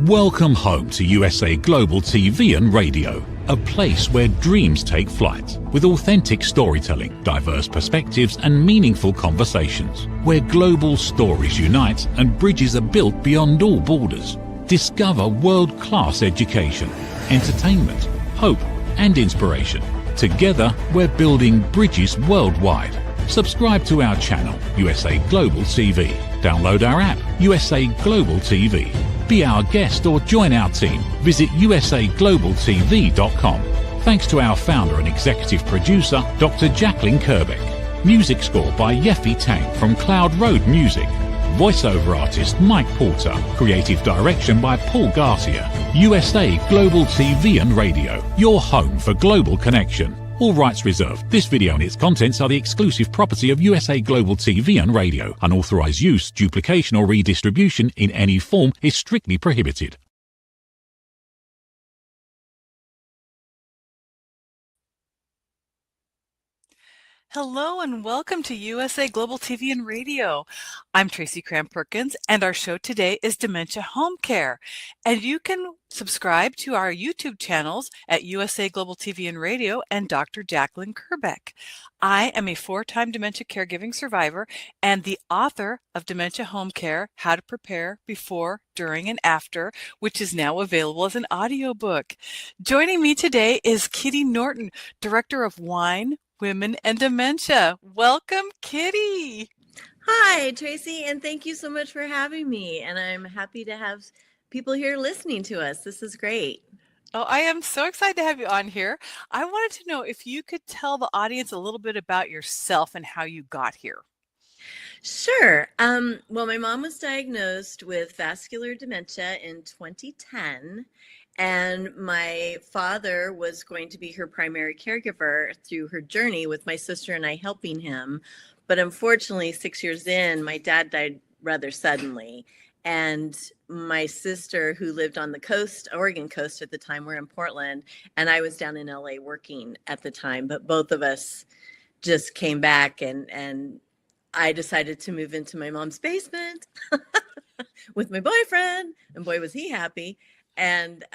Welcome home to USA Global TV and Radio, a place where dreams take flight, with authentic storytelling, diverse perspectives and meaningful conversations, where global stories unite and bridges are built beyond all borders. Discover world-class education, entertainment, hope and inspiration. Together, we're building bridges worldwide. Subscribe to our channel, USA Global TV. Download our app, USA Global TV. Be our guest or join our team. Visit usaglobaltv.com. Thanks to our founder and executive producer, Dr. Jacqueline Kerbeck. Music score by Yeffy Tang from Cloud Road Music. Voiceover artist Mike Porter. Creative direction by Paul Garcia. USA Global TV and Radio. Your home for global connection. All rights reserved. This video and its contents are the exclusive property of USA Global TV and Radio. Unauthorized use, duplication or redistribution in any form is strictly prohibited. Hello and welcome to USA Global TV and Radio. I'm Tracy Cram Perkins and our show today is Dementia Home Care. And you can subscribe to our YouTube channels at USA Global TV and Radio and Dr. Jacqueline Kerbeck. I am a 4-time dementia caregiving survivor and the author of Dementia Home Care, How to Prepare Before, During, and After, which is now available as an audiobook. Joining me today is Kitty Norton, Director of Wine, Women, and Dementia. Welcome, Kitty. Hi, Tracy, and thank you so much for having me. And I'm happy to have people here listening to us. This is great. Oh, I am so excited to have you on here. I wanted to know if you could tell the audience a little bit about yourself and how you got here. Sure. Well, my mom was diagnosed with vascular dementia in 2010. And my father was going to be her primary caregiver through her journey, with my sister and I helping him. But unfortunately, 6 years in, my dad died rather suddenly. And my sister, who lived on the coast, Oregon coast at the time, we're in Portland, and I was down in LA working at the time. But both of us just came back, and I decided to move into my mom's basement with my boyfriend, and boy, was he happy. And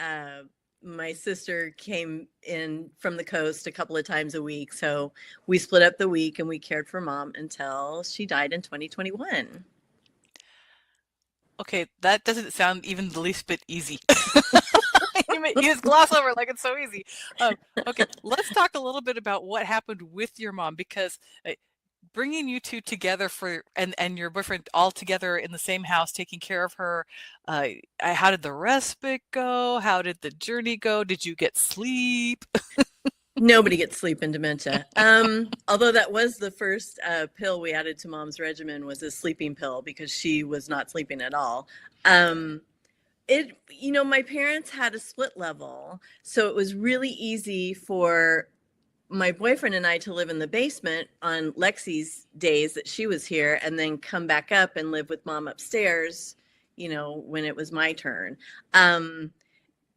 my sister came in from the coast a couple of times a week. So we split up the week and we cared for mom until she died in 2021. Okay, that doesn't sound even the least bit easy. You just gloss over it like it's so easy. Okay, let's talk a little bit about what happened with your mom, because bringing you two together and your boyfriend all together in the same house, taking care of her. How did the respite go? How did the journey go? Did you get sleep? Nobody gets sleep in dementia. Although that was the first pill we added to mom's regimen, was a sleeping pill, because she was not sleeping at all. My parents had a split level, so it was really easy for my boyfriend and I to live in the basement on Lexi's days that she was here, and then come back up and live with mom upstairs, when it was my turn. And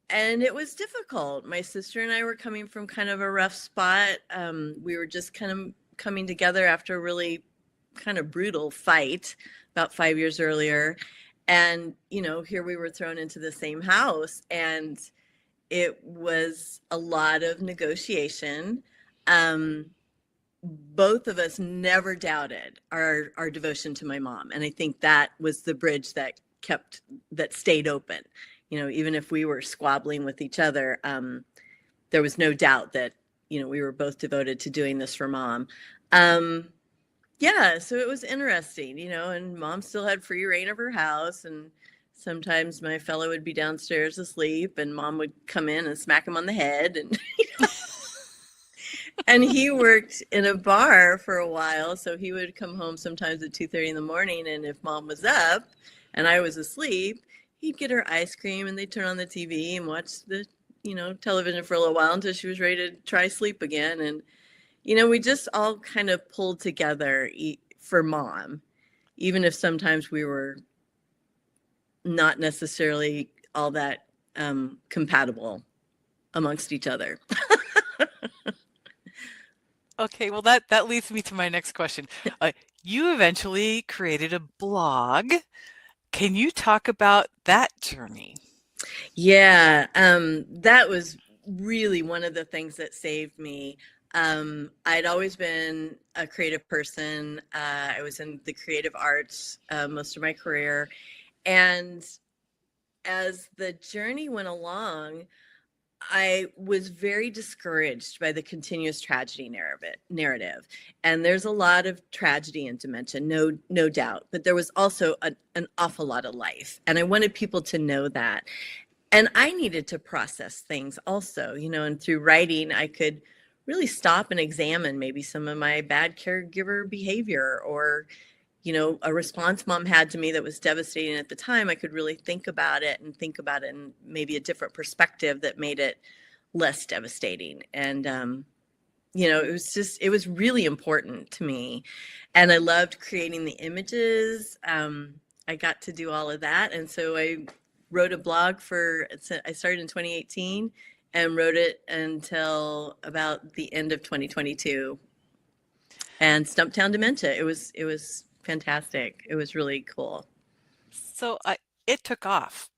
it was difficult. My sister and I were coming from kind of a rough spot. We were just kind of coming together after a really kind of brutal fight about 5 years earlier. And, here we were thrown into the same house, and it was a lot of negotiation. Both of us never doubted our devotion to my mom. And I think that was the bridge that stayed open. Even if we were squabbling with each other, there was no doubt that, we were both devoted to doing this for mom. So it was interesting, and mom still had free reign of her house. And sometimes my fellow would be downstairs asleep and mom would come in and smack him on the head. And and he worked in a bar for a while, so he would come home sometimes at 2:30 in the morning, and if mom was up and I was asleep, he'd get her ice cream and they'd turn on the TV and watch the, television for a little while until she was ready to try sleep again. And, we just all kind of pulled together for mom, even if sometimes we were not necessarily all that compatible amongst each other. Okay, well, that leads me to my next question. You eventually created a blog. Can you talk about that journey? Yeah, that was really one of the things that saved me. I'd always been a creative person. I was in the creative arts most of my career. And as the journey went along, I was very discouraged by the continuous tragedy narrative. And there's a lot of tragedy in dementia, no doubt. But there was also an awful lot of life. And I wanted people to know that. And I needed to process things also, and through writing, I could really stop and examine maybe some of my bad caregiver behavior or, a response mom had to me that was devastating at the time. I could really think about it in maybe a different perspective that made it less devastating. And, it was really important to me. And I loved creating the images. I got to do all of that. And so I wrote a blog I started in 2018 and wrote it until about the end of 2022. And Stumptown Dementia. It was fantastic. It was really cool. So it took off.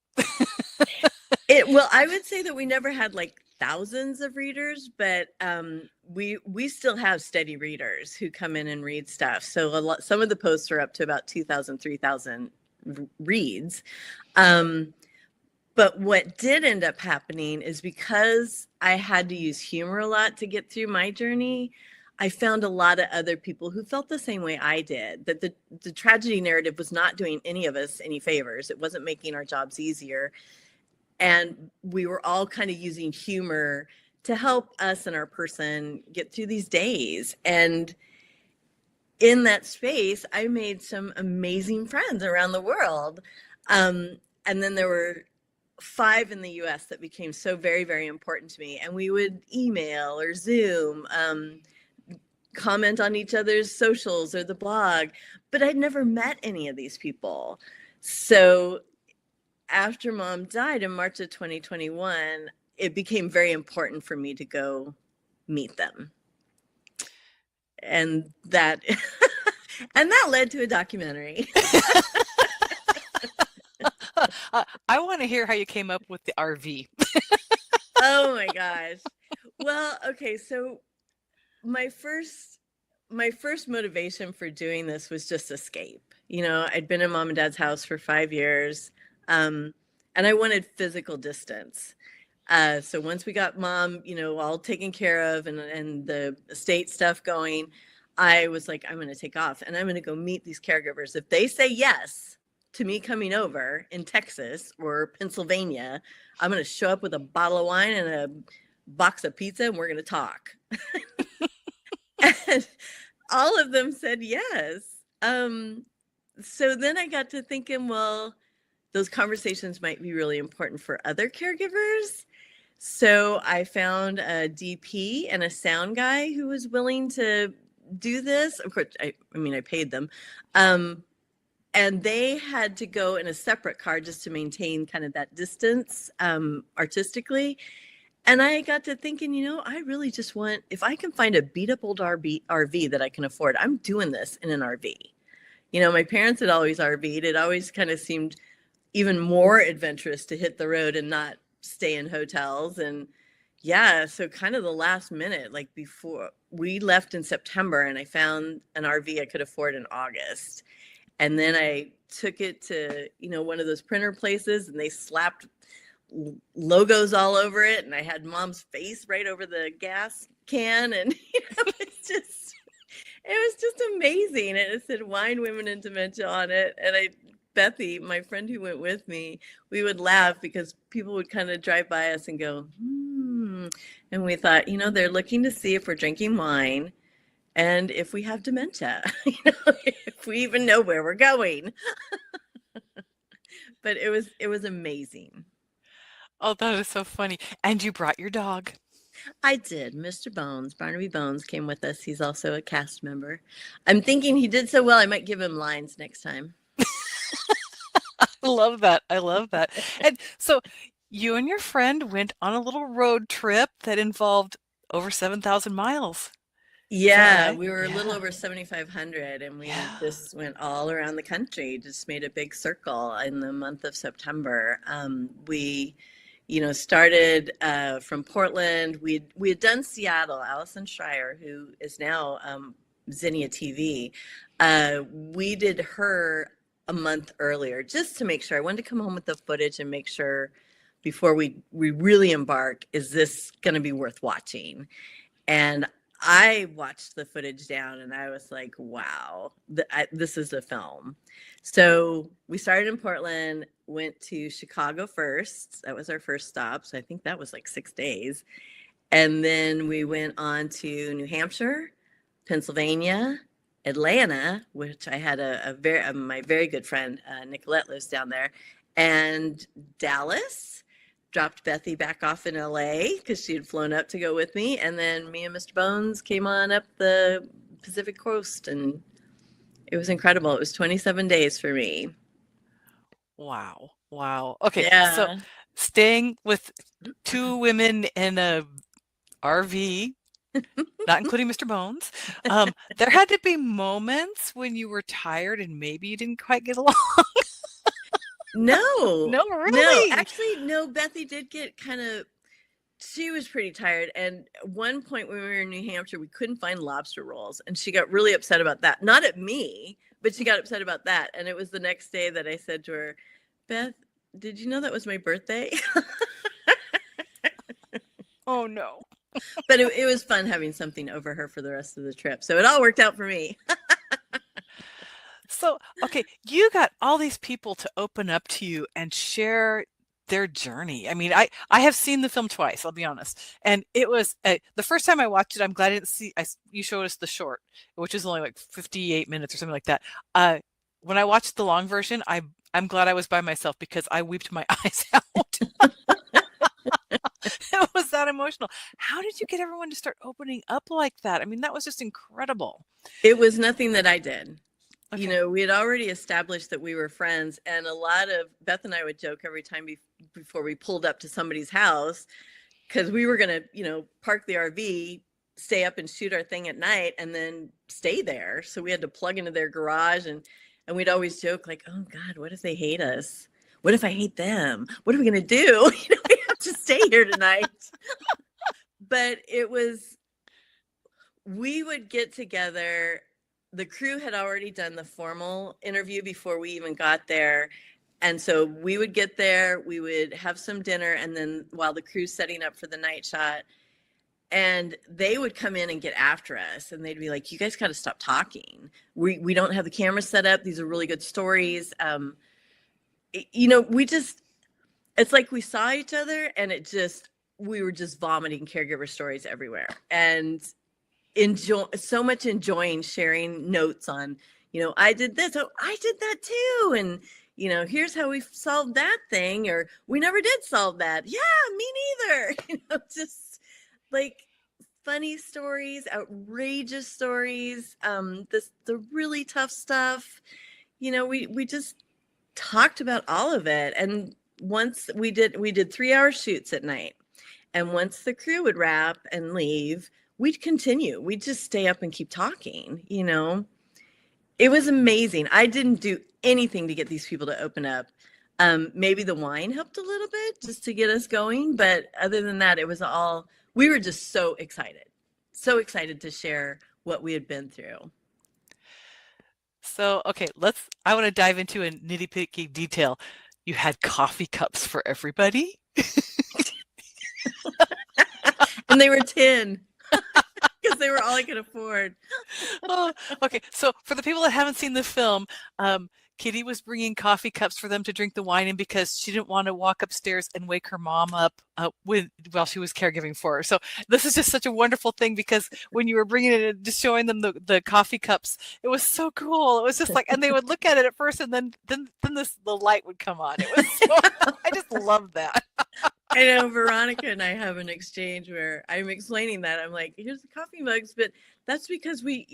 Well, I would say that we never had like thousands of readers, but we still have steady readers who come in and read stuff. So some of the posts are up to about 2,000, 3,000 reads. But what did end up happening is because I had to use humor a lot to get through my journey, I found a lot of other people who felt the same way I did, that the tragedy narrative was not doing any of us any favors. It wasn't making our jobs easier. And we were all kind of using humor to help us and our person get through these days. And in that space, I made some amazing friends around the world. And then there were 5 in the US that became so very, very important to me. And we would email or Zoom, comment on each other's socials or the blog, but I'd never met any of these people. So after Mom died in March of 2021, it became very important for me to go meet them. And that and that led to a documentary. I want to hear how you came up with the RV. Oh my gosh. Well, okay, so my first motivation for doing this was just escape. I'd been in Mom and Dad's house for 5 years, and I wanted physical distance. So once we got Mom, all taken care of and the estate stuff going, I was like, I'm going to take off and I'm going to go meet these caregivers. If they say yes to me coming over in Texas or Pennsylvania, I'm going to show up with a bottle of wine and a box of pizza and we're going to talk. And all of them said yes. So then I got to thinking, well, those conversations might be really important for other caregivers. So I found a DP and a sound guy who was willing to do this. Of course, I paid them. And they had to go in a separate car just to maintain kind of that distance artistically. And I got to thinking, I really just want, if I can find a beat up old RV that I can afford, I'm doing this in an RV. My parents had always RV'd. It always kind of seemed even more adventurous to hit the road and not stay in hotels. And yeah, so kind of the last minute, like before we left in September, and I found an RV I could afford in August. And then I took it to, one of those printer places and they slapped logos all over it. And I had Mom's face right over the gas can. And, it was just amazing. And it said Wine, Women, and Dementia on it. And Bethy, my friend who went with me, we would laugh because people would kind of drive by us and go, And we thought, they're looking to see if we're drinking wine and if we have dementia, if we even know where we're going. But it was amazing. Oh, that is so funny. And you brought your dog. I did. Mr. Bones, Barnaby Bones, came with us. He's also a cast member. I'm thinking he did so well, I might give him lines next time. I love that. And so you and your friend went on a little road trip that involved over 7,000 miles. Yeah, we were a little over 7,500 and we just went all around the country, just made a big circle in the month of September. We started from Portland. We had done Seattle. Allison Schreier, who is now Zinnia TV, we did her a month earlier just to make sure. I wanted to come home with the footage and make sure before we really embark, is this going to be worth watching? And I watched the footage down and I was like, wow, this is a film. So we started in Portland, went to Chicago first. That was our first stop. So I think that was like 6 days. And then we went on to New Hampshire, Pennsylvania, Atlanta, which I had my very good friend, Nicolette, lives down there, and Dallas. Dropped Bethy back off in LA because she had flown up to go with me. And then me and Mr. Bones came on up the Pacific coast, and it was incredible. It was 27 days for me. Wow. Okay. Yeah. So staying with two women in a RV, not including Mr. Bones, there had to be moments when you were tired and maybe you didn't quite get along. No, really? No, actually, no. Bethy did get she was pretty tired. And at one point when we were in New Hampshire, we couldn't find lobster rolls. And she got really upset about that. Not at me, but she got upset about that. And it was the next day that I said to her, Beth, did you know that was my birthday? Oh, no. But it was fun having something over her for the rest of the trip. So it all worked out for me. So, okay, you got all these people to open up to you and share their journey. I mean, I have seen the film twice, I'll be honest. And it was the first time I watched it, I'm glad I didn't see, you showed us the short, which is only like 58 minutes or something like that. When I watched the long version, I'm glad I was by myself because I wept my eyes out. It was that emotional. How did you get everyone to start opening up like that? I mean, that was just incredible. It was nothing that I did. Okay. We had already established that we were friends, and a lot of Beth and I would joke every time before we pulled up to somebody's house, because we were going to, park the RV, stay up and shoot our thing at night, and then stay there. So we had to plug into their garage, and we'd always joke like, oh God, what if they hate us? What if I hate them? What are we going to do? We have to stay here tonight. But we would get together. The crew had already done the formal interview before we even got there. And so we would get there, we would have some dinner, and then while the crew's setting up for the night shot, and they would come in and get after us, and they'd be like, you guys got to stop talking. We don't have the camera set up. These are really good stories. It's like we saw each other and we were just vomiting caregiver stories everywhere. And enjoying sharing notes on, I did this, oh, I did that too, and here's how we solved that thing, or we never did solve that. Yeah, me neither. Just like funny stories, outrageous stories, the really tough stuff. We just talked about all of it. And once we did 3-hour shoots at night, and once the crew would wrap and leave, we'd continue. We'd just stay up and keep talking, It was amazing. I didn't do anything to get these people to open up. Maybe the wine helped a little bit just to get us going. But other than that, we were just so excited to share what we had been through. So, okay, I want to dive into a nitty-picky detail. You had coffee cups for everybody? And they were tin. Because they were all I could afford. Oh, okay. So for the people that haven't seen the film, Kitty was bringing coffee cups for them to drink the wine in because she didn't want to walk upstairs and wake her mom up while she was caregiving for her. So this is just such a wonderful thing because when you were bringing it in, just showing them the coffee cups, it was so cool. It was just like, and they would look at it at first, and then the light would come on. It was I just love that. I know Veronica and I have an exchange where I'm explaining that. I'm like, here's the coffee mugs, but that's because we,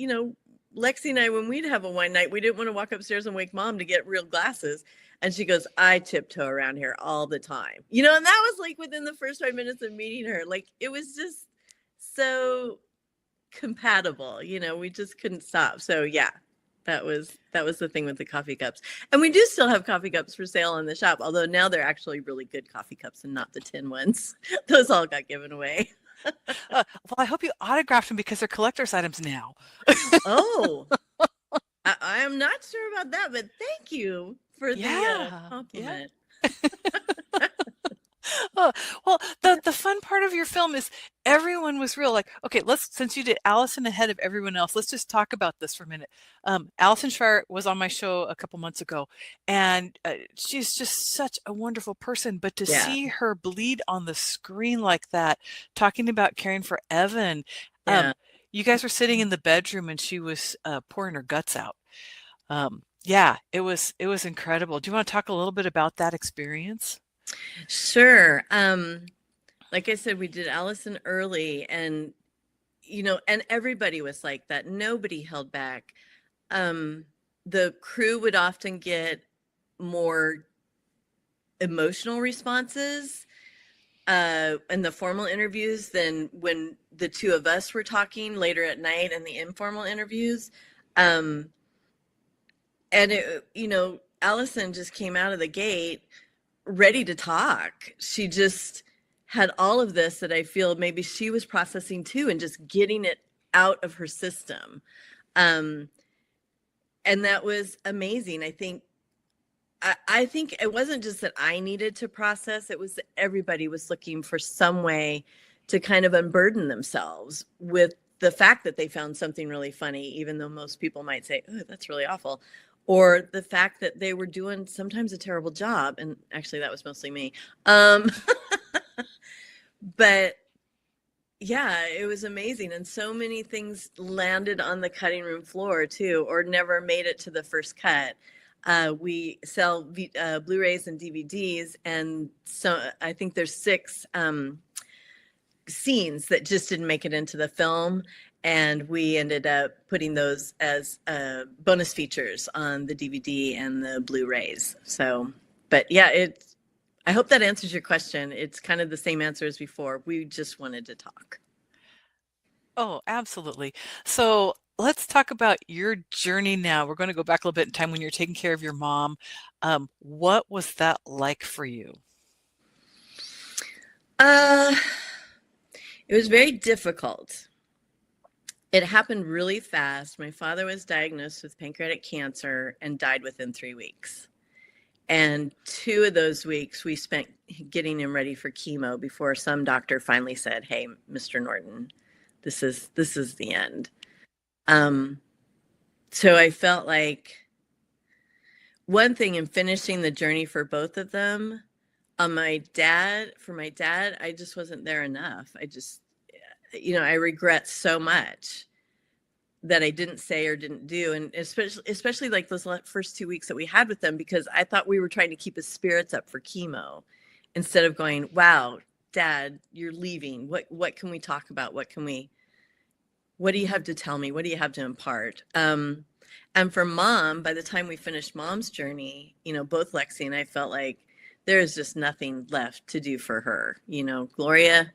Lexi and I, when we'd have a wine night, we didn't want to walk upstairs and wake mom to get real glasses. And she goes, I tiptoe around here all the time. And that was like within the first 5 minutes of meeting her. Like, it was just so compatible, we just couldn't stop. So yeah. That was the thing with the coffee cups. And we do still have coffee cups for sale in the shop, although now they're actually really good coffee cups and not the tin ones. Those all got given away. Well, I hope you autographed them because they're collector's items now. Oh, I am not sure about that, but thank you for the Yeah. compliment. Oh, well, the fun part of your film is everyone was real. Like, okay, since you did Allison ahead of everyone else, let's just talk about this for a minute. Allison Schreier was on my show a couple months ago, and she's just such a wonderful person. But to Yeah. see her bleed on the screen like that, talking about caring for Evan, Yeah. you guys were sitting in the bedroom and she was pouring her guts out. Yeah, it was incredible. Do you want to talk a little bit about that experience? Sure. Like I said, we did Allison early, and and everybody was like that. Nobody held back. The crew would often get more emotional responses in the formal interviews than when the two of us were talking later at night in the informal interviews. And Allison just came out of the gate ready to talk. She just had all of this that I feel maybe she was processing too, and just getting it out of her system. And that was amazing. I think it wasn't just that I needed to process, it was that everybody was looking for some way to kind of unburden themselves with the fact that they found something really funny, even though most people might say, oh, that's really awful. Or the fact that they were doing sometimes a terrible job. And actually that was mostly me. But yeah, it was amazing. And so many things landed on the cutting room floor too, or never made it to the first cut. We sell Blu-rays and DVDs. And so I think there's 6 scenes that just didn't make it into the film. And we ended up putting those as bonus features on the DVD and the Blu-rays. So, but yeah, I hope that answers your question. It's kind of the same answer as before. We just wanted to talk. Oh, absolutely. So let's talk about your journey now. We're going to go back a little bit in time when you're taking care of your mom. What was that like for you? It was very difficult. It happened really fast. My father was diagnosed with pancreatic cancer and died within 3 weeks. And 2 of those weeks we spent getting him ready for chemo before some doctor finally said, hey, Mr. Norton, this is the end. So I felt like one thing in finishing the journey for both of them, for my dad, I just wasn't there enough. I regret so much that I didn't say or didn't do. And especially like those first 2 weeks that we had with them, because I thought we were trying to keep his spirits up for chemo instead of going, wow, Dad, you're leaving. What can we talk about? What do you have to tell me? What do you have to impart? And for Mom, by the time we finished Mom's journey, both Lexi and I felt like there is just nothing left to do for her. Gloria,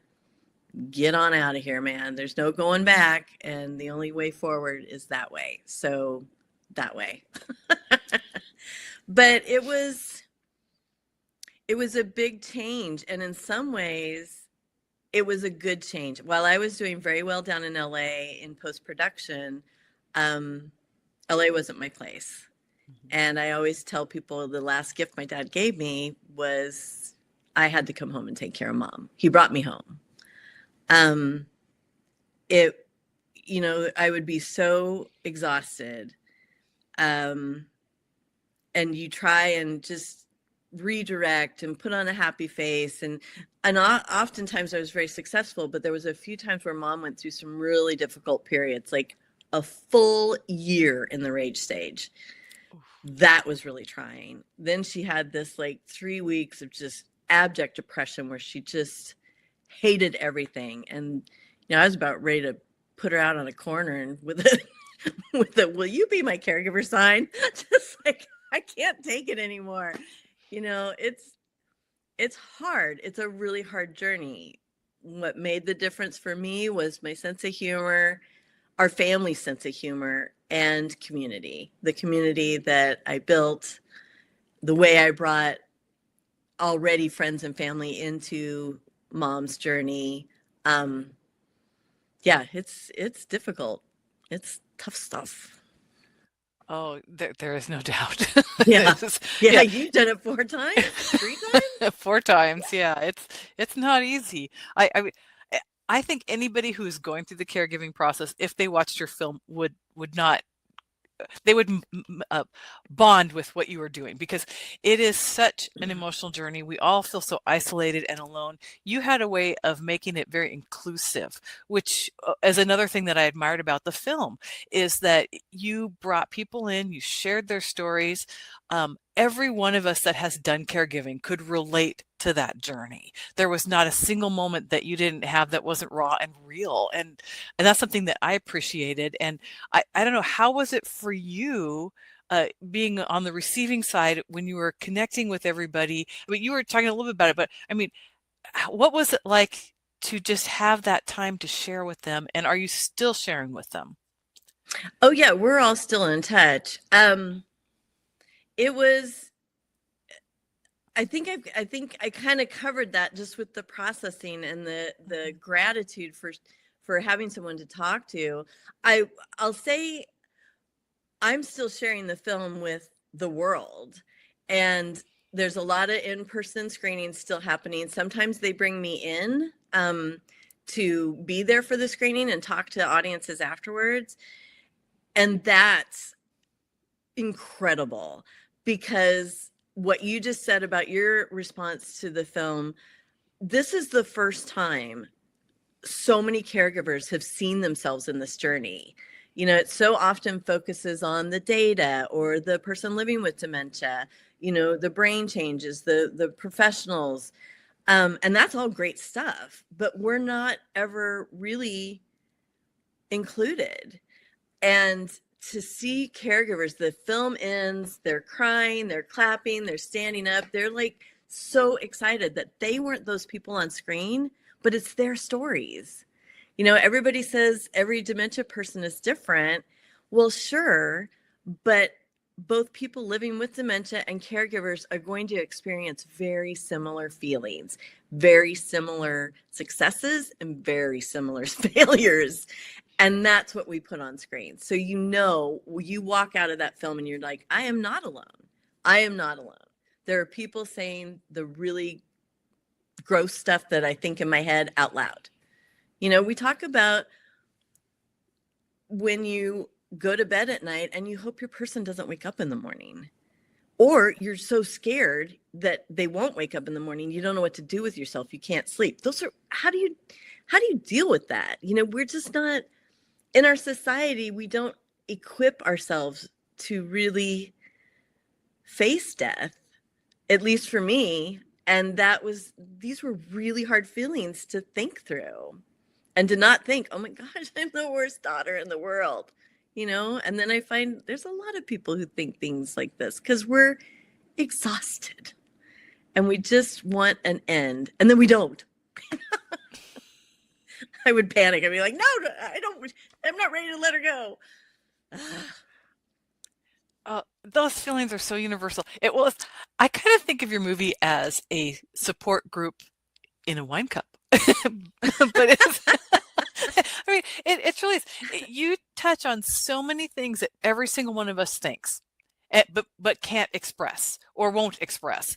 get on out of here, man. There's no going back. And the only way forward is that way. So that way. But it was a big change. And in some ways, it was a good change. While I was doing very well down in LA in post-production, LA wasn't my place. Mm-hmm. And I always tell people the last gift my dad gave me was I had to come home and take care of Mom. He brought me home. I would be so exhausted. And you try and just redirect and put on a happy face. And oftentimes I was very successful, but there was a few times where Mom went through some really difficult periods, like a full year in the rage stage. That was really trying. Then she had this 3 weeks of just abject depression where she just hated everything. And, I was about ready to put her out on a corner and with a, will you be my caregiver sign? Just I can't take it anymore. It's hard. It's a really hard journey. What made the difference for me was my sense of humor, our family's sense of humor, and community. The community that I built, the way I brought already friends and family into Mom's journey. Yeah, it's difficult. It's tough stuff. Oh, there is no doubt. Yeah. Yeah, Yeah, you've done it 4 times? 3 times? 4 times. Yeah, it's not easy. I think anybody who's going through the caregiving process, if they watched your film, would not they would bond with what you are doing, because it is such an emotional journey. We all feel so isolated and alone. You had a way of making it very inclusive, which is another thing that I admired about the film, is that you brought people in, you shared their stories. Every one of us that has done caregiving could relate to that journey. There was not a single moment that you didn't have that wasn't raw and real. And that's something that I appreciated. And I don't know, how was it for you being on the receiving side when you were connecting with everybody? I mean, you were talking a little bit about it, but I mean, what was it like to just have that time to share with them? And are you still sharing with them? Oh yeah, we're all still in touch. It was, I think I kind of covered that just with the processing and the gratitude for having someone to talk to. I'll say I'm still sharing the film with the world, and there's a lot of in-person screenings still happening. Sometimes they bring me in to be there for the screening and talk to audiences afterwards, and that's incredible, because what you just said about your response to the film, this is the first time so many caregivers have seen themselves in this journey. You know, it so often focuses on the data or the person living with dementia, you know, the brain changes, the professionals. And that's all great stuff, but we're not ever really included. And to see caregivers, the film ends, they're crying, they're clapping, they're standing up, they're like so excited that they weren't those people on screen, but it's their stories. You know, everybody says every dementia person is different. Well, sure, but both people living with dementia and caregivers are going to experience very similar feelings, very similar successes, and very similar failures. And that's what we put on screen. So, you know, you walk out of that film and you're like, I am not alone. I am not alone. There are people saying the really gross stuff that I think in my head out loud. You know, we talk about when you go to bed at night and you hope your person doesn't wake up in the morning, or you're so scared that they won't wake up in the morning. You don't know what to do with yourself. You can't sleep. Those are, how do you deal with that? You know, we're just not, in our society, we don't equip ourselves to really face death, at least for me. And these were really hard feelings to think through, and to not think, oh my gosh, I'm the worst daughter in the world, you know? And then I find there's a lot of people who think things like this because we're exhausted and we just want an end, and then we don't. I would panic. I'd be like, no, I'm not ready to let her go. Those feelings are so universal. I kind of think of your movie as a support group in a wine cup. But it's, I mean, it really is. You touch on so many things that every single one of us thinks, but can't express or won't express.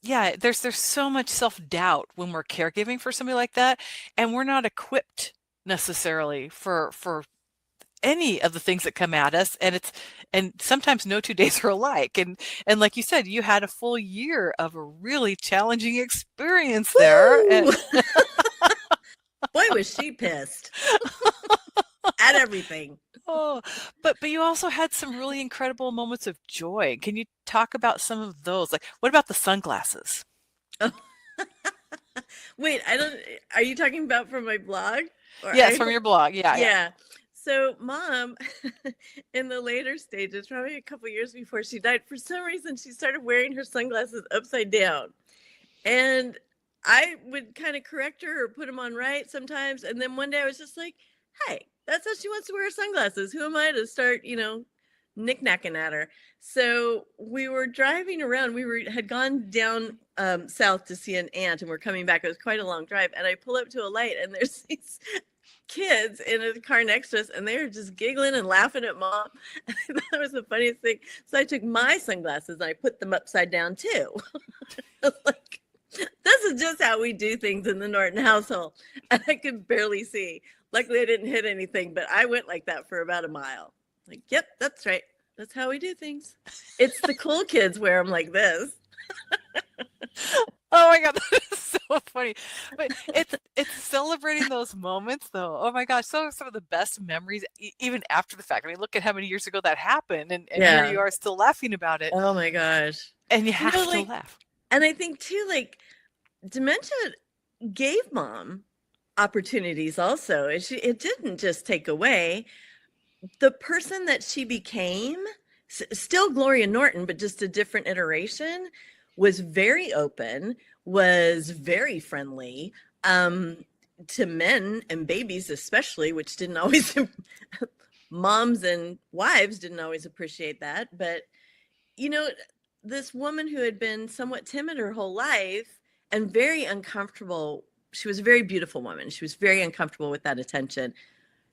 Yeah. There's so much self-doubt when we're caregiving for somebody like that, and we're not equipped necessarily for any of the things that come at us, and sometimes no 2 days are alike, and like you said, you had a full year of a really challenging experience there. And boy, was she pissed at everything. oh, but you also had some really incredible moments of joy. Can you talk about some of those? Like, what about the sunglasses? Oh. Wait, are you talking about from my blog? Yes, from your blog. Yeah. So Mom, in the later stages, probably a couple years before she died, for some reason, she started wearing her sunglasses upside down. And I would kind of correct her or put them on right sometimes. And then one day I was just like, hey, That's how she wants to wear sunglasses. Who am I to start, knick-knacking at her? So we were driving around. Had gone down south to see an aunt, and we're coming back. It was quite a long drive. And I pull up to a light, and there's these kids in a car next to us, and they were just giggling and laughing at Mom. I thought it was the funniest thing. So I took my sunglasses and I put them upside down too. Like, this is just how we do things in the Norton household. And I could barely see. Luckily, I didn't hit anything, but I went like that for about a mile. Like, yep, that's right. That's how we do things. It's the cool kids wear them like this. Oh my God, that is so funny. But it's celebrating those moments, though. Oh my gosh, some of the best memories, even after the fact. I mean, look at how many years ago that happened, and here you are still laughing about it. Oh my gosh. And you have to laugh. And I think too, like, dementia gave Mom opportunities also. It didn't just take away. The person that she became, still Gloria Norton, but just a different iteration, was very open, was very friendly to men and babies especially, which didn't always, moms and wives didn't always appreciate that. But, this woman who had been somewhat timid her whole life and very uncomfortable, she was a very beautiful woman. She was very uncomfortable with that attention.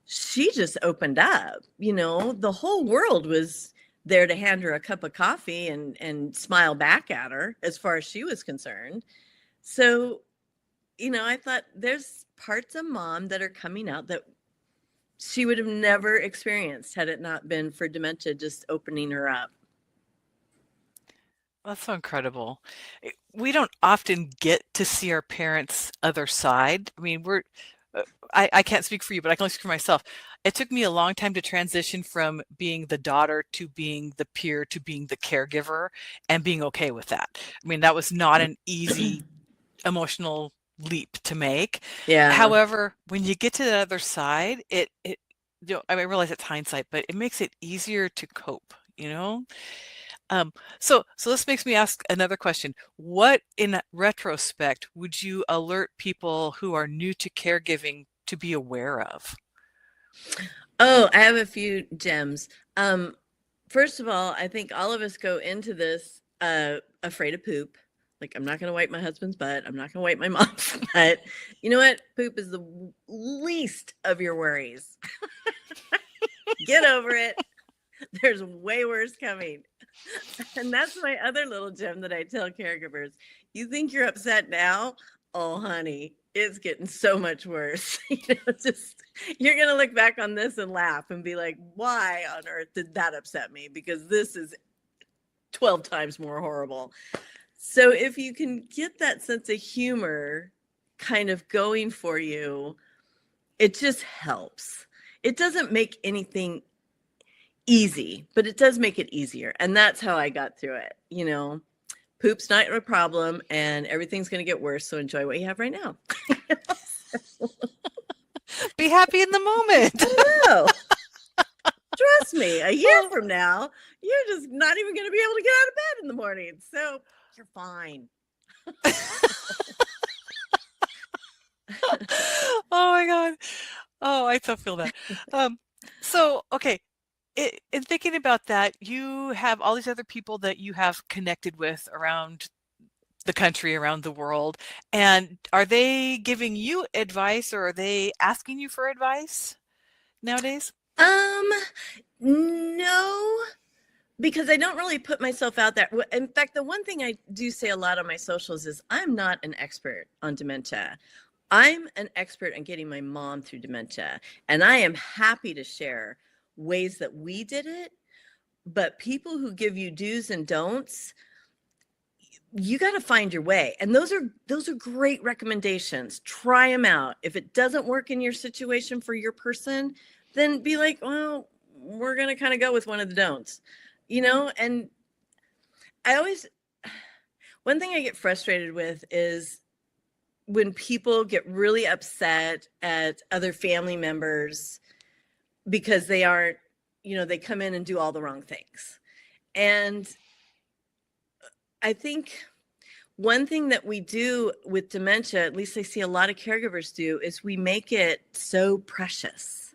She just opened up, the whole world was there to hand her a cup of coffee and smile back at her as far as she was concerned. So, I thought there's parts of Mom that are coming out that she would have never experienced had it not been for dementia just opening her up. That's so incredible. We don't often get to see our parents' other side. I mean, I can't speak for you, but I can only speak for myself. It took me a long time to transition from being the daughter to being the peer to being the caregiver and being okay with that. I mean, that was not an easy emotional leap to make. Yeah. However, when you get to the other side, I realize it's hindsight, but it makes it easier to cope, So this makes me ask another question. What, in retrospect, would you alert people who are new to caregiving to be aware of? Oh, I have a few gems. First of all, I think all of us go into this afraid of poop. Like, I'm not going to wipe my husband's butt. I'm not going to wipe my mom's butt. You know what? Poop is the least of your worries. Get over it. There's way worse coming. And that's my other little gem that I tell caregivers. You think you're upset now? Oh, honey, it's getting so much worse. You're going to look back on this and laugh and be like, why on earth did that upset me? Because this is 12 times more horrible. So if you can get that sense of humor kind of going for you, it just helps. It doesn't make anything easy, but it does make it easier. And that's how I got through it. Poop's not a problem and everything's going to get worse. So enjoy what you have right now. Be happy in the moment. I know. Trust me, a year from now, you're just not even going to be able to get out of bed in the morning. So you're fine. Oh my God. Oh, I still feel that. So, okay. In thinking about that, you have all these other people that you have connected with around the country, around the world. And are they giving you advice or are they asking you for advice nowadays? No, because I don't really put myself out there. In fact, the one thing I do say a lot on my socials is I'm not an expert on dementia. I'm an expert on getting my mom through dementia. And I am happy to share ways that we did it, but people who give you do's and don'ts, you got to find your way. And those are great recommendations. Try them out. If it doesn't work in your situation for your person, then be like, well, we're going to kind of go with one of the don'ts, and one thing I get frustrated with is when people get really upset at other family members because they aren't, they come in and do all the wrong things. And I think one thing that we do with dementia, at least I see a lot of caregivers do, is we make it so precious.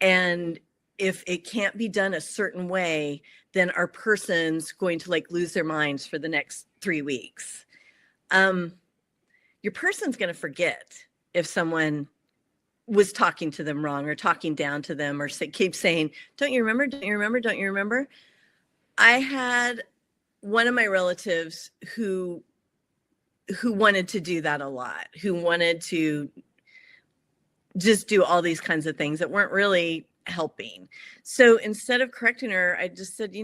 And if it can't be done a certain way, then our person's going to like lose their minds for the next 3 weeks. Your person's going to forget if someone was talking to them wrong or talking down to them or keep saying, don't you remember? Don't you remember? Don't you remember? I had one of my relatives who wanted to do that a lot, who wanted to just do all these kinds of things that weren't really helping. So instead of correcting her, I just said,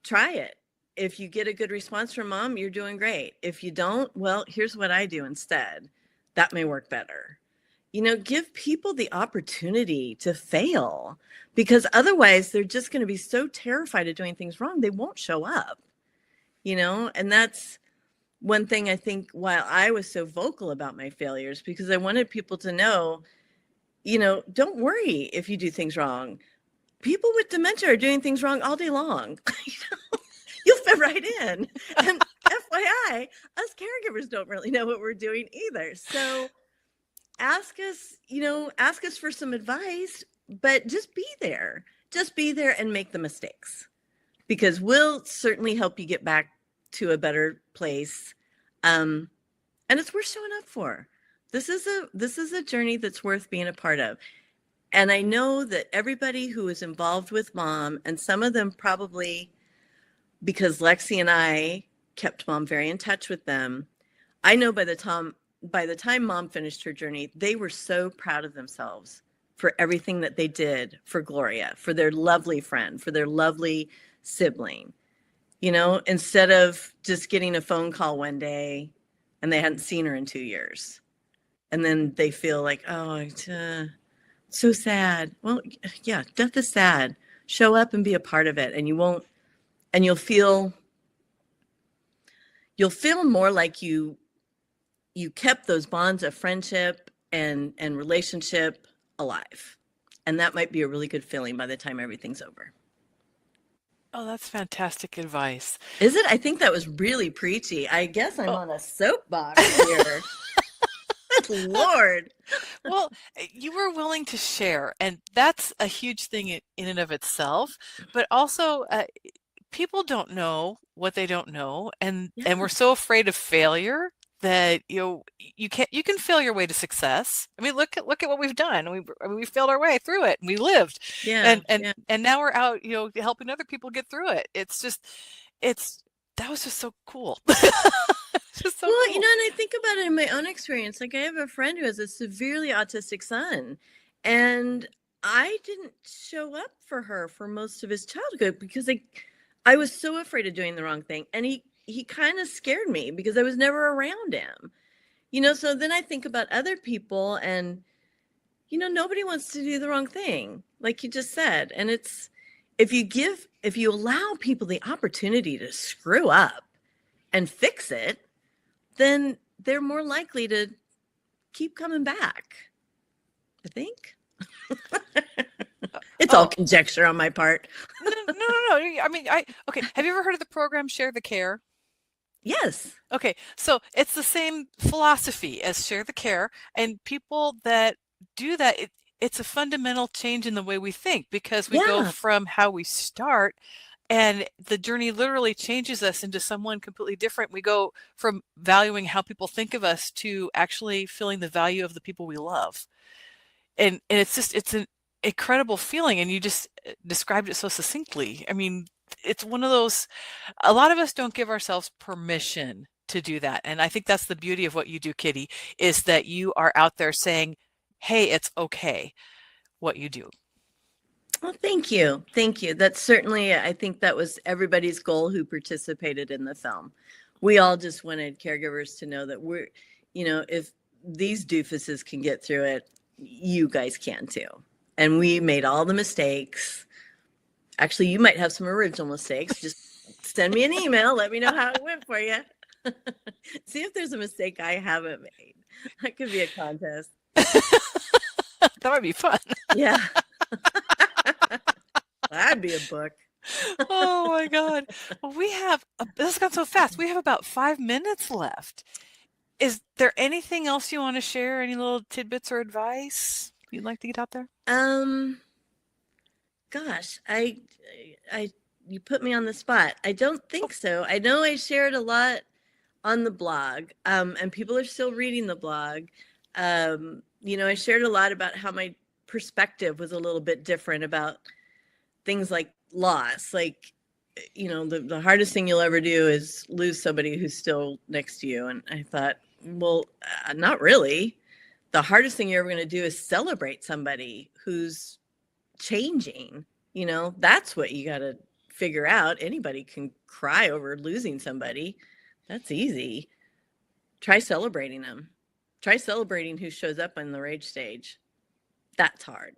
try it. If you get a good response from mom, you're doing great. If you don't, well, here's what I do instead. That may work better. Give people the opportunity to fail, because otherwise they're just going to be so terrified of doing things wrong, they won't show up, and that's one thing I think while I was so vocal about my failures, because I wanted people to know, don't worry if you do things wrong. People with dementia are doing things wrong all day long. You'll fit right in. And FYI, us caregivers don't really know what we're doing either. So ask us for some advice, but just be there. Just be there and make the mistakes, because we'll certainly help you get back to a better place. And it's worth showing up for. This is a journey that's worth being a part of. And I know that everybody who is involved with mom, and some of them probably because Lexi and I kept mom very in touch with them, I know by the time mom finished her journey, they were so proud of themselves for everything that they did for Gloria, for their lovely friend, for their lovely sibling. Instead of just getting a phone call one day and they hadn't seen her in 2 years. And then they feel like, oh, so sad. Well, yeah, death is sad. Show up and be a part of it. And you'll feel more like you kept those bonds of friendship and relationship alive. And that might be a really good feeling by the time everything's over. Oh, that's fantastic advice. Is it? I think that was really preachy. I guess I'm on a soapbox here. Lord. Well, you were willing to share, and that's a huge thing in and of itself. But also, people don't know what they don't know, and we're so afraid of failure that you can fail your way to success. I mean, look at what we've done. We failed our way through it, and we lived. And now we're out, helping other people get through it. That was just so cool. Just so cool. And I think about it in my own experience. Like, I have a friend who has a severely autistic son, and I didn't show up for her for most of his childhood because I was so afraid of doing the wrong thing. And he kind of scared me because I was never around him. So then I think about other people, and, nobody wants to do the wrong thing, like you just said. And it's, if you allow people the opportunity to screw up and fix it, then they're more likely to keep coming back, I think. It's all conjecture on my part. No. I mean, okay. Have you ever heard of the program Share the Care? Yes. Okay. So it's the same philosophy as Share the Care, and people that do that, it's a fundamental change in the way we think, because we go from how we start, and the journey literally changes us into someone completely different. We go from valuing how people think of us to actually feeling the value of the people we love. And it's an incredible feeling. And you just described it so succinctly. I mean, it's one of those, a lot of us don't give ourselves permission to do that. And I think that's the beauty of what you do, Kitty, is that you are out there saying, hey, it's okay what you do. Well, thank you. Thank you. That's certainly, I think that was everybody's goal who participated in the film. We all just wanted caregivers to know that we're, if these doofuses can get through it, you guys can too. And we made all the mistakes. Actually, you might have some original mistakes. Just send me an email. Let me know how it went for you. See if there's a mistake I haven't made. That could be a contest. That might be fun. Yeah. That'd be a book. Oh my God. Well, this has gone so fast. We have about 5 minutes left. Is there anything else you want to share? Any little tidbits or advice you'd like to get out there? gosh, you put me on the spot. I don't think so. I know I shared a lot on the blog, and people are still reading the blog. I shared a lot about how my perspective was a little bit different about things like loss. Like, the hardest thing you'll ever do is lose somebody who's still next to you. And I thought, well, not really. The hardest thing you're ever going to do is celebrate somebody who's changing. That's what you got to figure out. Anybody can cry over losing somebody. That's easy. Try celebrating them. Try celebrating who shows up on the rage stage. That's hard.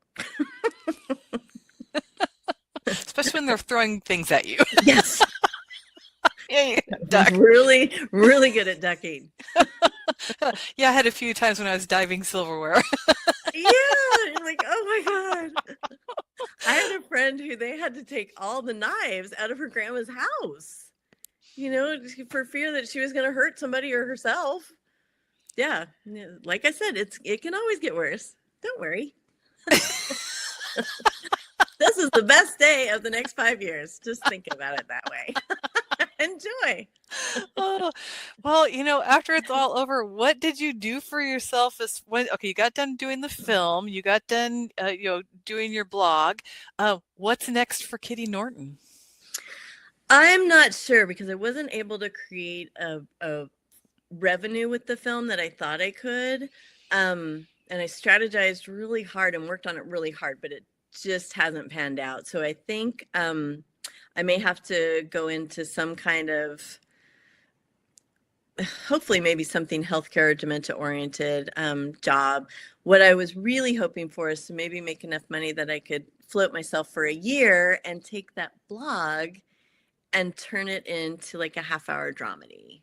Especially when they're throwing things at you. Yes. Yeah, duck. Really, really good at ducking. Yeah, I had a few times when I was diving silverware. Yeah, like, oh my God. I had a friend who they had to take all the knives out of her grandma's house, for fear that she was going to hurt somebody or herself. Yeah, like I said, it can always get worse. Don't worry. This is the best day of the next 5 years. Just think about it that way. Enjoy. Oh, well, after it's all over, what did you do for yourself? Okay, you got done doing the film, you got done, doing your blog. What's next for Kitty Norton? I'm not sure, because I wasn't able to create a revenue with the film that I thought I could. And I strategized really hard and worked on it really hard, but it just hasn't panned out. So I think I may have to go into some kind of, hopefully maybe something healthcare or dementia oriented job. What I was really hoping for is to maybe make enough money that I could float myself for a year and take that blog and turn it into like a half-hour dramedy.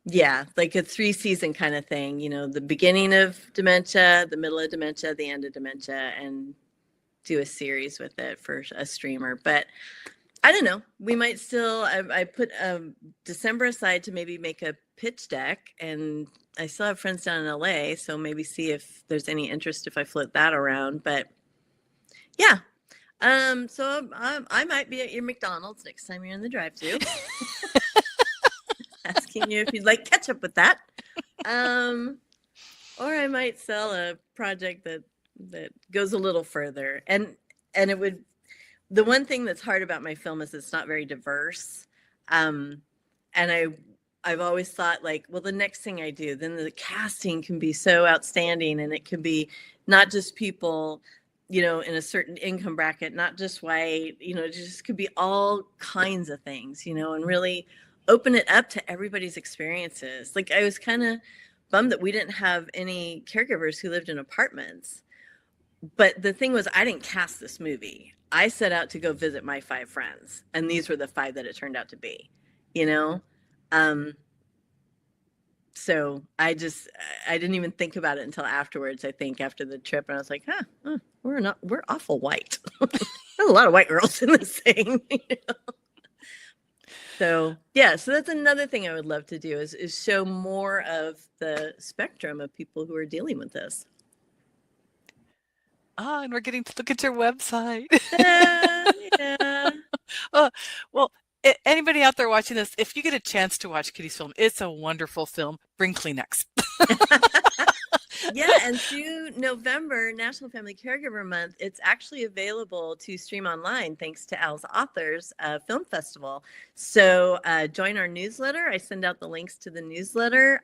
Yeah, like a 3-season kind of thing, the beginning of dementia, the middle of dementia, the end of dementia, and do a series with it for a streamer. But I don't know. We might still, I put December aside to maybe make a pitch deck, and I still have friends down in LA, so maybe see if there's any interest if I float that around. But yeah, so I might be at your McDonald's next time you're in the drive-thru. Asking you if you'd like ketchup with that. Or I might sell a project that goes a little further. And it would, the one thing that's hard about my film is it's not very diverse. And I've always thought, like, well, the next thing I do, then the casting can be so outstanding, and it can be not just people, in a certain income bracket, not just white, it just could be all kinds of things, and really open it up to everybody's experiences. Like, I was kind of bummed that we didn't have any caregivers who lived in apartments. But the thing was, I didn't cast this movie. I set out to go visit my 5 friends, and these were the 5 that it turned out to be, So I didn't even think about it until afterwards, I think, after the trip. And I was like, we're awful white. There's a lot of white girls in this thing. So, yeah, so that's another thing I would love to do is show more of the spectrum of people who are dealing with this. And we're getting to look at your website. Yeah. Well, anybody out there watching this, if you get a chance to watch Kitty's film, it's a wonderful film. Bring Kleenex. Yeah, and through November, National Family Caregiver Month, it's actually available to stream online thanks to Al's Authors Film Festival. So join our newsletter. I send out the links to the newsletter.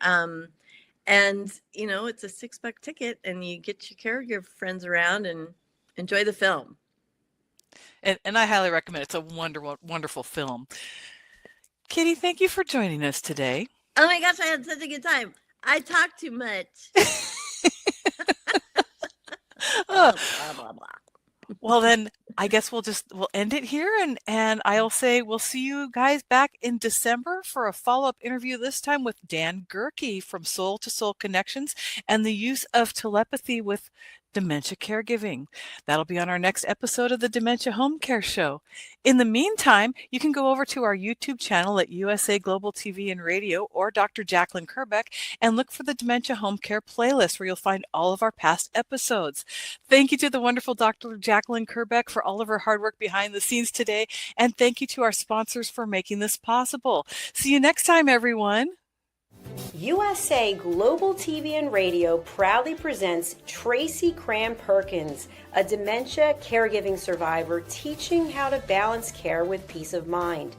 And, it's a $6 ticket, and you get your caregiver friends around and enjoy the film. And I highly recommend it. It's a wonderful, wonderful film. Kitty, thank you for joining us today. Oh my gosh, I had such a good time. I talk too much. Blah, blah, blah. Well, then I guess we'll end it here, and I'll say we'll see you guys back in December for a follow-up interview, this time with Dan Gerke from Soul to Soul Connections and the use of telepathy with dementia caregiving. That'll be on our next episode of the Dementia Home Care Show. In the meantime, you can go over to our YouTube channel at USA Global TV and Radio or Dr. Jacqueline Kerbeck and look for the Dementia Home Care playlist where you'll find all of our past episodes. Thank you to the wonderful Dr. Jacqueline Kerbeck for all of her hard work behind the scenes today, and thank you to our sponsors for making this possible. See you next time, everyone. USA Global TV and Radio proudly presents Tracy Cram Perkins, a dementia caregiving survivor teaching how to balance care with peace of mind.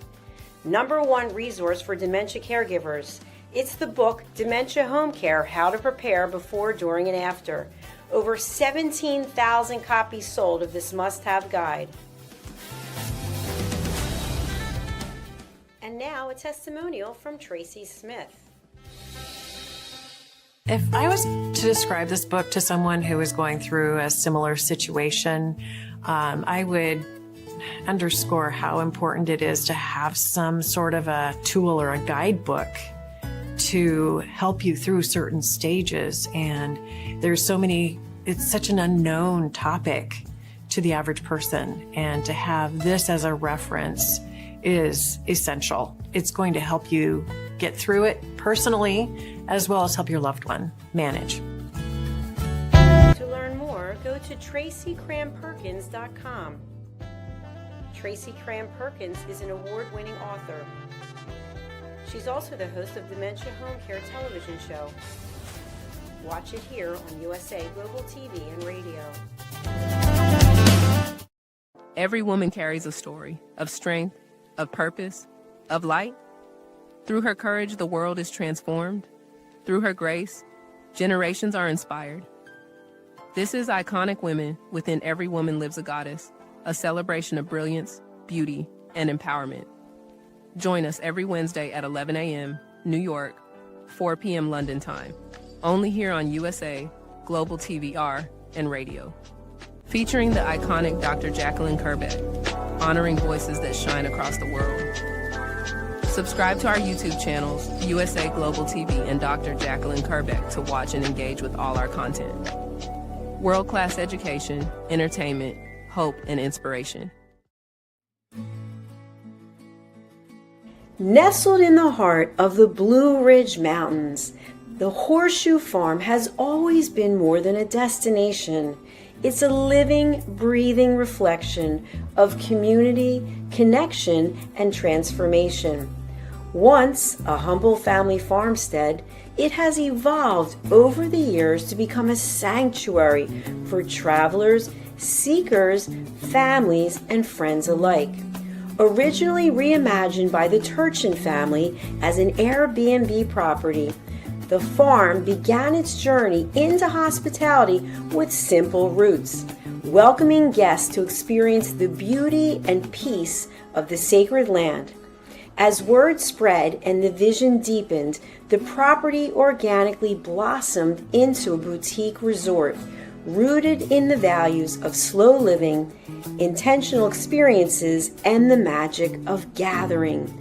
#1 resource for dementia caregivers. It's the book Dementia Home Care, How to Prepare Before, During, and After. Over 17,000 copies sold of this must-have guide. And now a testimonial from Tracy Smith. If I was to describe this book to someone who is going through a similar situation, I would underscore how important it is to have some sort of a tool or a guidebook to help you through certain stages. And there's so many, it's such an unknown topic to the average person. And to have this as a reference is essential. It's going to help you get through it personally, as well as help your loved one manage. To learn more, go to tracycramperkins.com. Tracy Cram Perkins is an award-winning author. She's also the host of Dementia Home Care television show. Watch it here on USA Global TV and Radio. Every woman carries a story of strength, of purpose, of light. Through her courage, the world is transformed. Through her grace, generations are inspired. This is Iconic Women. Within Every Woman Lives a Goddess, a celebration of brilliance, beauty, and empowerment. Join us every Wednesday at 11 a.m. New York, 4 p.m. London time. Only here on USA, Global TVR, and Radio. Featuring the iconic Dr. Jacqueline Kerbeck, honoring voices that shine across the world. Subscribe to our YouTube channels, USA Global TV and Dr. Jacqueline Kerbeck, to watch and engage with all our content. World-class education, entertainment, hope, and inspiration. Nestled in the heart of the Blue Ridge Mountains, the Horseshoe Farm has always been more than a destination. It's a living, breathing reflection of community, connection, and transformation. Once a humble family farmstead, it has evolved over the years to become a sanctuary for travelers, seekers, families, and friends alike. Originally reimagined by the Turchin family as an Airbnb property, the farm began its journey into hospitality with simple roots, welcoming guests to experience the beauty and peace of the sacred land. As word spread and the vision deepened, the property organically blossomed into a boutique resort, rooted in the values of slow living, intentional experiences, and the magic of gathering.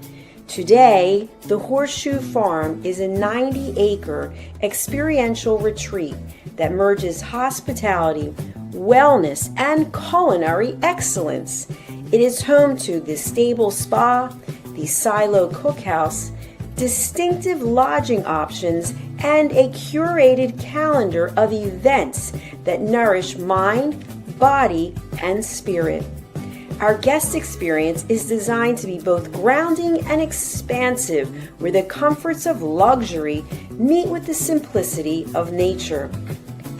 Today, the Horseshoe Farm is a 90-acre experiential retreat that merges hospitality, wellness, and culinary excellence. It is home to the Stable Spa, the Silo Cookhouse, distinctive lodging options, and a curated calendar of events that nourish mind, body, and spirit. Our guest experience is designed to be both grounding and expansive, where the comforts of luxury meet with the simplicity of nature.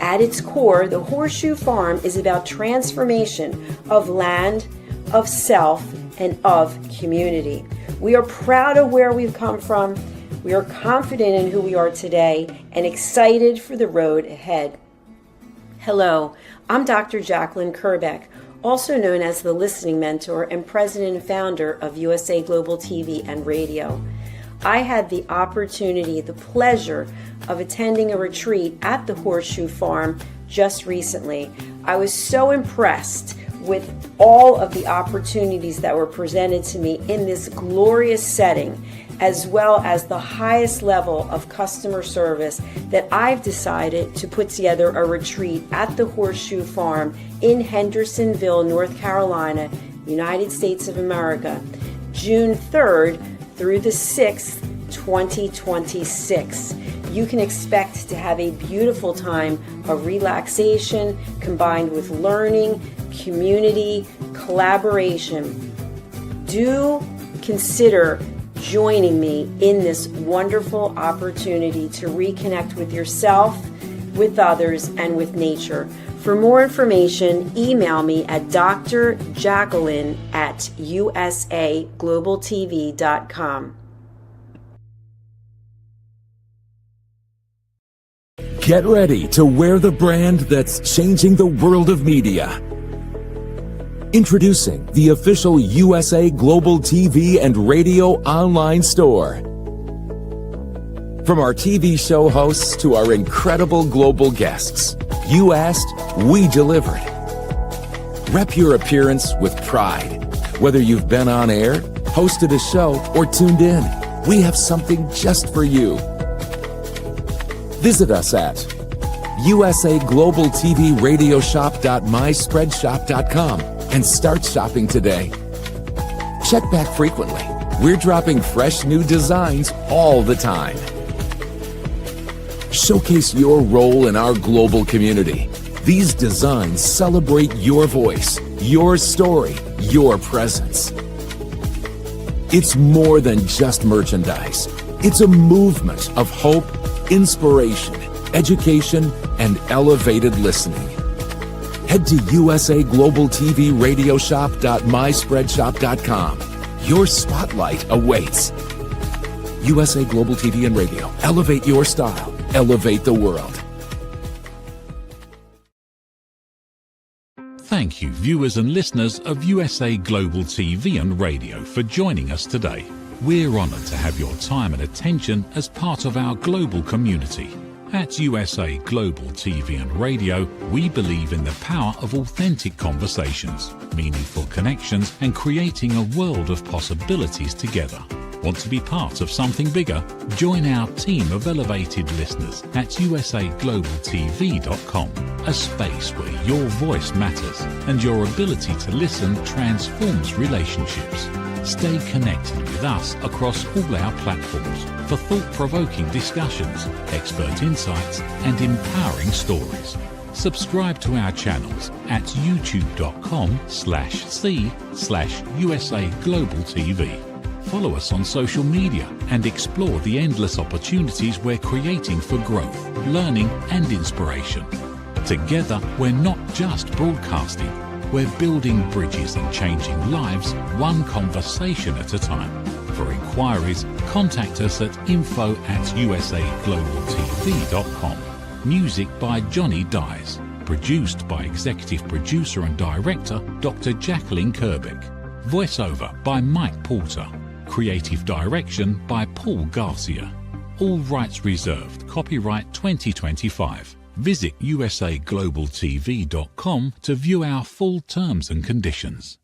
At its core, the Horseshoe Farm is about transformation of land, of self, and of community. We are proud of where we've come from. We are confident in who we are today and excited for the road ahead. Hello, I'm Dr. Jacqueline Kerbeck, also known as the Listening Mentor and President and Founder of USA Global TV and Radio. I had the opportunity, the pleasure of attending a retreat at the Horseshoe Farm just recently. I was so impressed with all of the opportunities that were presented to me in this glorious setting as well as the highest level of customer service, that I've decided to put together a retreat at the Horseshoe Farm in Hendersonville, North Carolina, United States of America, June 3rd through the 6th, 2026. You can expect to have a beautiful time of relaxation combined with learning, community, collaboration. Do consider joining me in this wonderful opportunity to reconnect with yourself, with others, and with nature. For more information, email me at drjacqueline@usaglobaltv.com. Get ready to wear the brand that's changing the world of media. Introducing the official USA Global TV and Radio online store. From our TV show hosts to our incredible global guests, you asked, we delivered. Rep your appearance with pride. Whether you've been on air, hosted a show, or tuned in, we have something just for you. Visit us at usaglobaltvradioshoп.myspreadshop.com and start shopping today. Check back frequently. We're dropping fresh new designs all the time. Showcase your role in our global community. These designs celebrate your voice, your story, your presence. It's more than just merchandise. It's a movement of hope, inspiration, education, and elevated listening. Head to usaglobaltvradioshoп.myspreadshop.com. Your spotlight awaits. USA Global TV and Radio. Elevate your style. Elevate the world. Thank you, viewers and listeners of USA Global TV and Radio, for joining us today. We're honoured to have your time and attention as part of our global community. At USA Global TV and Radio, we believe in the power of authentic conversations, meaningful connections, and creating a world of possibilities together. Want to be part of something bigger? Join our team of elevated listeners at usaglobaltv.com, a space where your voice matters and your ability to listen transforms relationships. Stay connected with us across all our platforms for thought-provoking discussions, expert insights, and empowering stories. Subscribe to our channels at youtube.com/c/USAGlobalTV. Follow us on social media and explore the endless opportunities we're creating for growth, learning, and inspiration. Together, we're not just broadcasting. We're building bridges and changing lives, one conversation at a time. For inquiries, contact us at info@usaglobaltv.com. Music by Johnny Dyes. Produced by Executive Producer and Director Dr. Jacqueline Kerbeck. Voiceover by Mike Porter. Creative Direction by Paul Garcia. All rights reserved. Copyright 2025. Visit usaglobaltv.com to view our full terms and conditions.